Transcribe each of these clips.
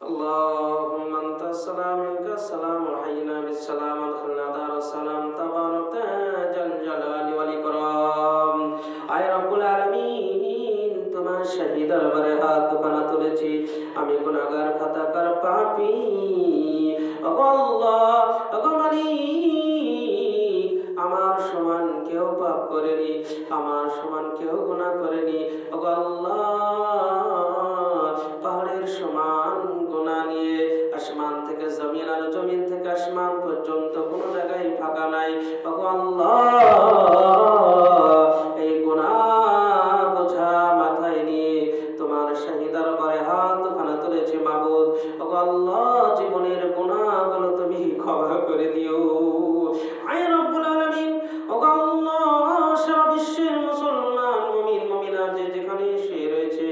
اللهم أنت السلام منك السلام وحينا بالسلام ادخلنا دار السلام تبارك ذا الجلال والإكرام আয় রব্বুল আলামিন তোমার শাহী দরবারে হাত দুখানা তুলেছি আমি গুনাহগার খাতাকার পাপী ওগো আল্লাহ ওগো মালিক আমার সমান কেউ পাপ করেনি আমার সমান কেউ গুনাহ করেনি ওগো আল্লাহ পাহাড়ের সমান গুনাহ নিয়ে আসমান থেকে জমিন আর জমিন থেকে আসমান পর্যন্ত কোনো জায়গায় ফাঁকা নাই ওগো আল্লাহ এই গুনাহ বোঝা মাথায় নিয়ে তোমার শাহী দরবারে হাত দুখানা তুলেছি মাবুদ ওগো আল্লাহ জীবনের গুনাহগুলো তুমি ক্ষমা করে দিও আয় রব্বুল আলামিন ওগো আল্লাহ সারা বিশ্বের মুসলমান মুমিন মুমিনাত যে যেখানে শুয়ে রয়েছে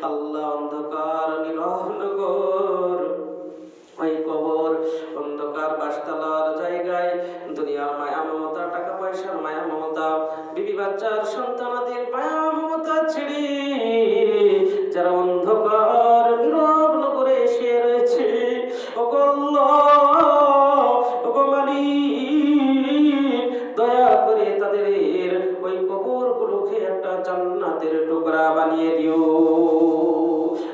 আল্লাহ অন্ধকার নিরহনগর ওই কবর অন্ধকার বাসতলার জায়গায় দুনিয়ার মায়া মমতা টাকা পয়সার মায়া মমতা বিবি বাচ্চার সন্তানাদের মায়া মমতা ছেড়ে যারা অন্ধকার নীরব নগরে শুয়ে রয়েছে ওগো আল্লাহ ওগো মালিক দয়া করে তাদের ওই কবরগুলোকে একটা জান্নাতের টুকরা বানিয়ে দিও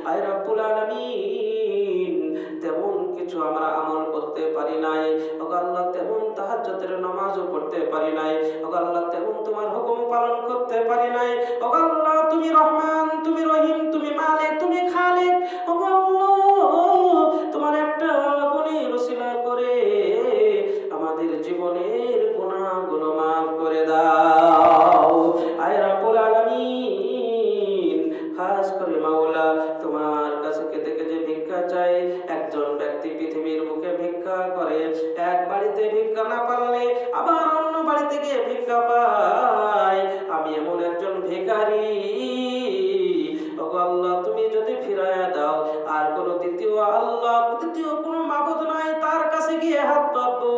আয় রব্বুল আলামিন তেমন কিছু আমরা আমল করতে পারি নাই ওগো আল্লাহ তেমন তাহাজ্জুদের নামাজও পড়তে পারি নাই ওগো আল্লাহ তেমন তোমার হুকুম পালন করতে পারি নাই ওগো আল্লাহ তুমি রহমান তুমি রহিম তুমি মালিক তুমি খালিক ওগো আল্লাহ তোমার একটা গুণের ওসিলা করে আমাদের জীবনের গুনাহগুলো মাফ করে দাও আয় রব্বুল আলামিন খাস করে মাওলা তোমার কাছে কেঁদে কেঁদে ভিক্ষা চাই একজন ব্যক্তি পৃথিবীর বুকে ভিক্ষা করে এক বাড়িতে ভিক্ষা না পারলে আবার অন্য বাড়িতে গিয়ে ভিক্ষা পায় আমি এমন একজন ভিখারি ওগো আল্লাহ তুমি যদি ফিরায়া দাও আর কোনো দ্বিতীয় কোনো মাবুদ নাই তার কাছে গিয়ে হাত পাতবো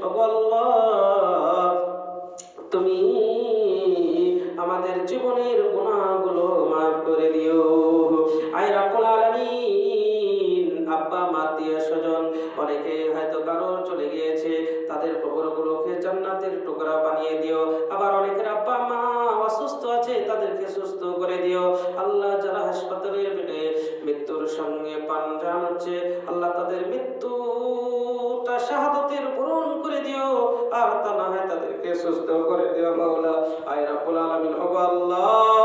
ওগো আল্লাহ তুমি আমাদের জীবনের গুনাহগুলো মাফ করে দিও আয় রব্বুল আলামিন আব্বা মা আত্মীয় স্বজন অনেকে হয়তো কারো চলে গিয়েছে তাদের কবরগুলোকে জান্নাতের টুকরা বানিয়ে দিও আবার অনেকের আব্বা মা অসুস্থ আছে তাদেরকে সুস্থ করে দিও আল্লাহ যারা হাসপাতালের বেডে মৃত্যুর সঙ্গে পাঞ্জা হচ্ছে আল্লাহ তাদের মৃত্যুটা শাহাদাতের পূরণ করে দিও আর তা না হয় তাদেরকে সুস্থ করে দিও মাওলা আয় রব্বুল আলামিন ওগো আল্লাহ